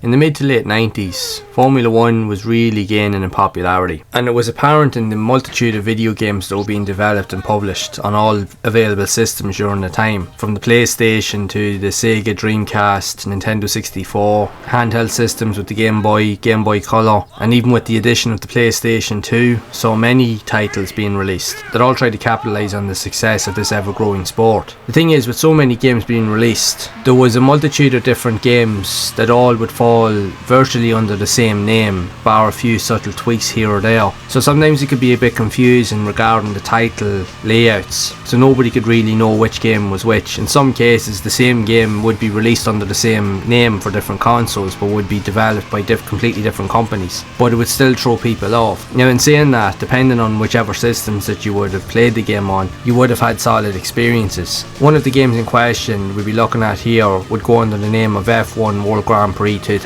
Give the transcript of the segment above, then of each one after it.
In the mid to late 90s, Formula 1 was really gaining in popularity, and it was apparent in the multitude of video games that were being developed and published on all available systems during the time, from the PlayStation to the Sega Dreamcast, Nintendo 64, handheld systems with the Game Boy, Game Boy Color, and even with the addition of the PlayStation 2, so many titles being released that all tried to capitalise on the success of this ever-growing sport. The thing is, with so many games being released, there was a multitude of different games that all would fall virtually under the same name, bar a few subtle tweaks here or there. So sometimes it could be a bit confusing regarding the title layouts, so nobody could really know which game was which. In some cases, the same game would be released under the same name for different consoles, but would be developed by completely different companies, but it would still throw people off. Now, in saying that, depending on whichever systems that you would have played the game on, you would have had solid experiences. One of the games in question we'll be looking at here would go under the name of F1 World Grand Prix 2000,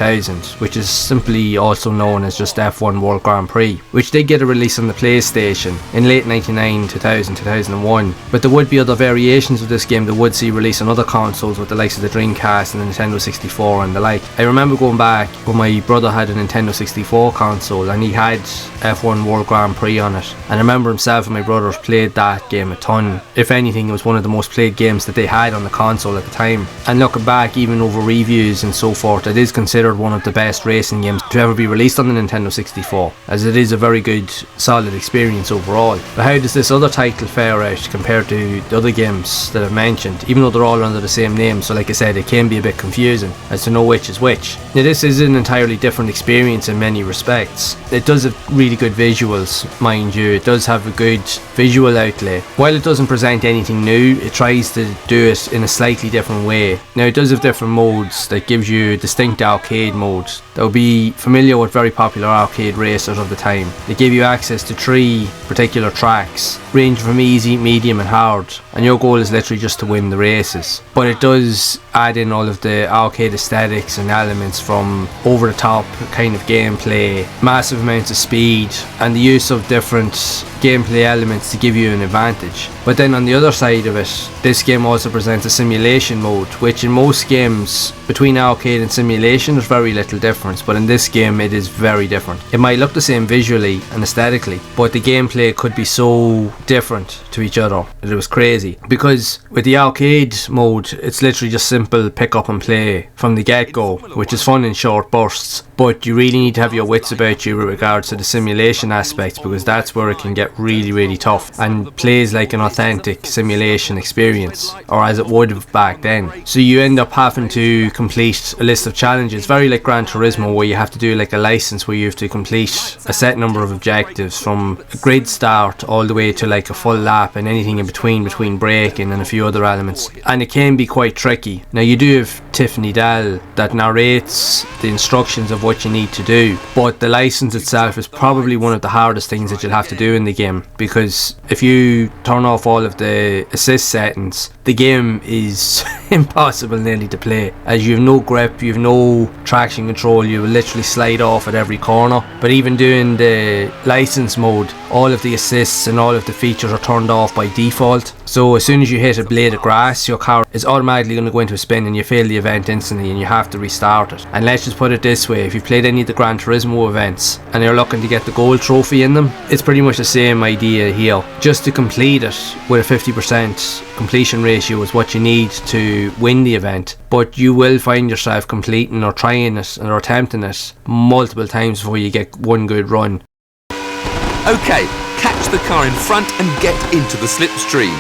which is simply also known as just F1 World Grand Prix, which did get a release on the PlayStation in late 99, 2000, 2001, but there would be other variations of this game that would see release on other consoles with the likes of the Dreamcast and the Nintendo 64 and the like. I remember going back when my brother had a Nintendo 64 console and he had F1 World Grand Prix on it, and I remember himself and my brothers played that game a ton. If anything, it was one of the most played games that they had on the console at the time, and looking back, even over reviews and so forth, it is considered one of the best racing games to ever be released on the Nintendo 64, as it is a very good, solid experience overall. But how does this other title fare out compared to the other games that I've mentioned, even though they're all under the same name? So like I said, it can be a bit confusing as to know which is which. Now, this is an entirely different experience in many respects. It does have really good visuals, mind you. It does have a good visual outlay. While it doesn't present anything new, it tries to do it in a slightly different way. Now, it does have different modes that gives you distinct arcade modes that will be familiar with very popular arcade racers of the time. They give you access to 3 particular tracks, ranging from easy, medium and hard, and your goal is literally just to win the races. But it does add in all of the arcade aesthetics and elements, from over the top kind of gameplay, massive amounts of speed, and the use of different gameplay elements to give you an advantage. But then on the other side of it, this game also presents a simulation mode, which in most games between arcade and simulation there's very little difference, but in this game it is very different. It might look the same visually and aesthetically, but the gameplay could be so different to each other that it was crazy. Because with the arcade mode, it's literally just simple pick up and play from the get-go, which is fun in short bursts, but you really need to have your wits about you with regards to the simulation aspects, because that's where it can get really tough and plays like an authentic simulation experience, or as it would have back then. So you end up having to complete a list of challenges, very like Gran Turismo, where you have to do like a license where you have to complete a set number of objectives, from a grid start all the way to like a full lap and anything in between braking and a few other elements, and it can be quite tricky. Now, you do have Tiffany Dell that narrates the instructions of what you need to do, but the license itself is probably one of the hardest things that you'll have to do in the game, because if you turn off all of the assist settings, the game is impossible nearly to play, as you have no grip, you have no traction control, you will literally slide off at every corner. But even doing the license mode, all of the assists and all of the features are turned off by default, so as soon as you hit a blade of grass, your car is automatically going to go into a spin and you fail the event instantly and you have to restart it. And let's just put it this way, if you've played any of the Gran Turismo events and you're looking to get the gold trophy in them, it's pretty much the same idea here. Just to complete it with a 50% completion ratio is what you need to win the event, but you will find yourself completing or trying it or attempting it multiple times before you get one good run. Okay, catch the car in front and get into the slipstream.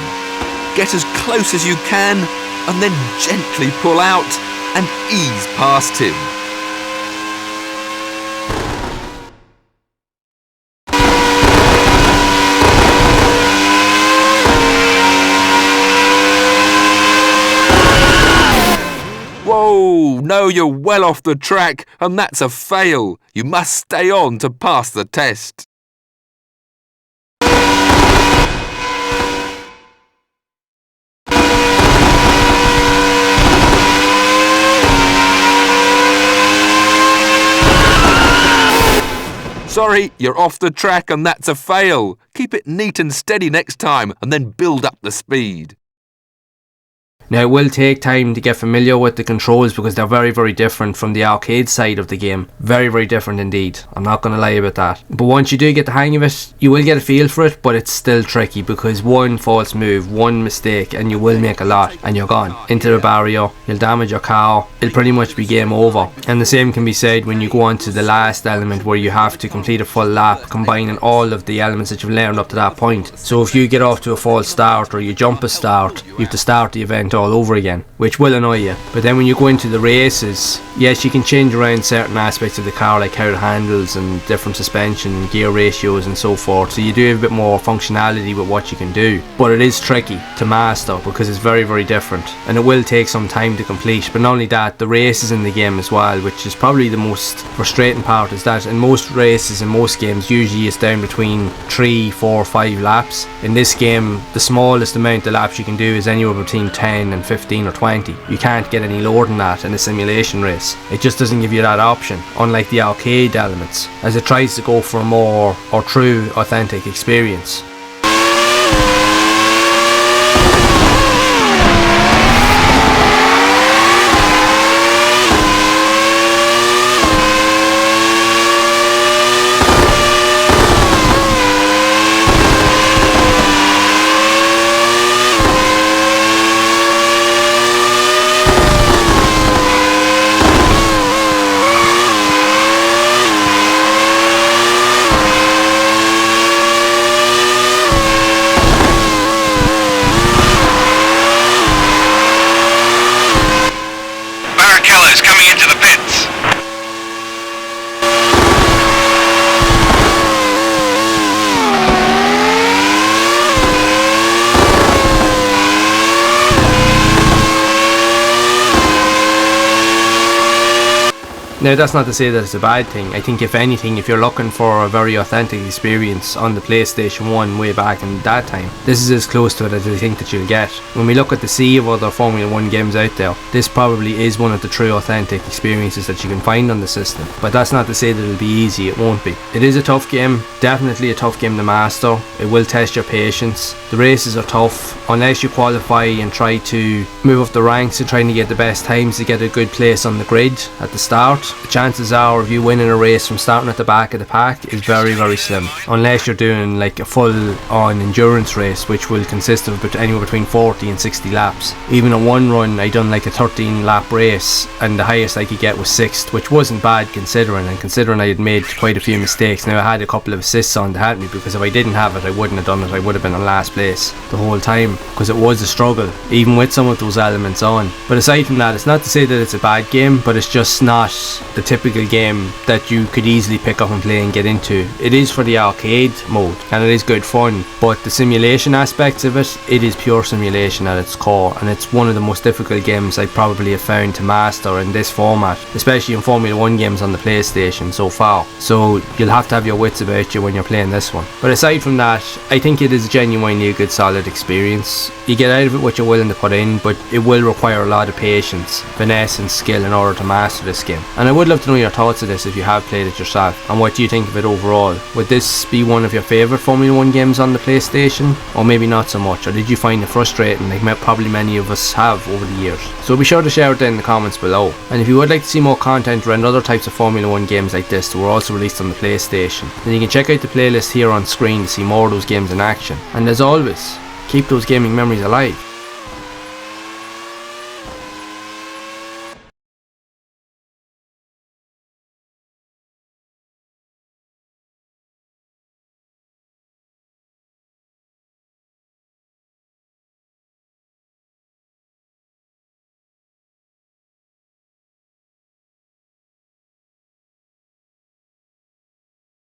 Get as close as you can and then gently pull out and ease past him. Whoa, no, you're well off the track and that's a fail. You must stay on to pass the test. Sorry, you're off the track and that's a fail. Keep it neat and steady next time and then build up the speed. Now it will take time to get familiar with the controls because they're very, very different from the arcade side of the game. Very, very different indeed. I'm not going to lie about that. But once you do get the hang of it, you will get a feel for it, but it's still tricky because one false move, one mistake, and you will make a lot and you're gone. Into the barrier, you'll damage your car, it'll pretty much be game over. And the same can be said when you go on to the last element where you have to complete a full lap, combining all of the elements that you've learned up to that point. So if you get off to a false start or you jump a start, you have to start the event all over again, which will annoy you. But then when you go into the races, yes, you can change around certain aspects of the car, like how it handles and different suspension and gear ratios and so forth, so you do have a bit more functionality with what you can do. But it is tricky to master because it's very, very different, and it will take some time to complete. But not only that, the races in the game as well, which is probably the most frustrating part, is that in most races, in most games, usually it's down between 3, 4, 5 laps. In this game, the smallest amount of laps you can do is anywhere between 10 and 15 or 20. You can't get any lower than that in a simulation race. It just doesn't give you that option, unlike the arcade elements, as it tries to go for a more or true authentic experience. Now that's not to say that it's a bad thing. I think if anything, if you're looking for a very authentic experience on the PlayStation 1 way back in that time, this is as close to it as I think that you'll get. When we look at the sea of other Formula 1 games out there, this probably is one of the true authentic experiences that you can find on the system. But that's not to say that it'll be easy, it won't be. It is a tough game, definitely a tough game to master. It will test your patience. The races are tough. Unless you qualify and try to move up the ranks and trying to get the best times to get a good place on the grid at the start, the chances are of you winning a race from starting at the back of the pack is very, very slim, unless you're doing like a full on endurance race, which will consist of anywhere between 40 and 60 laps. Even at one run I done like a 13 lap race, and the highest I could get was 6th, which wasn't bad considering I had made quite a few mistakes. Now I had a couple of assists on to help me, because if I didn't have it I wouldn't have done it. I would have been in last place the whole time, because it was a struggle even with some of those elements on. But aside from that, it's not to say that it's a bad game, but it's just not the typical game that you could easily pick up and play and get into. It is for the arcade mode and it is good fun, but the simulation aspects of it, it is pure simulation at its core, and it's one of the most difficult games I probably have found to master in this format, especially in Formula 1 games on the PlayStation so far. So you'll have to have your wits about you when you're playing this one. But aside from that, I think it is genuinely a good solid experience. You get out of it what you're willing to put in, but it will require a lot of patience, finesse and skill in order to master this game. And I would love to know your thoughts of this if you have played it yourself, and what do you think of it overall. Would this be one of your favourite Formula 1 games on the PlayStation, or maybe not so much, or did you find it frustrating like probably many of us have over the years? So be sure to share it down in the comments below. And if you would like to see more content around other types of Formula 1 games like this that were also released on the PlayStation, then you can check out the playlist here on screen to see more of those games in action. And as always, keep those gaming memories alive.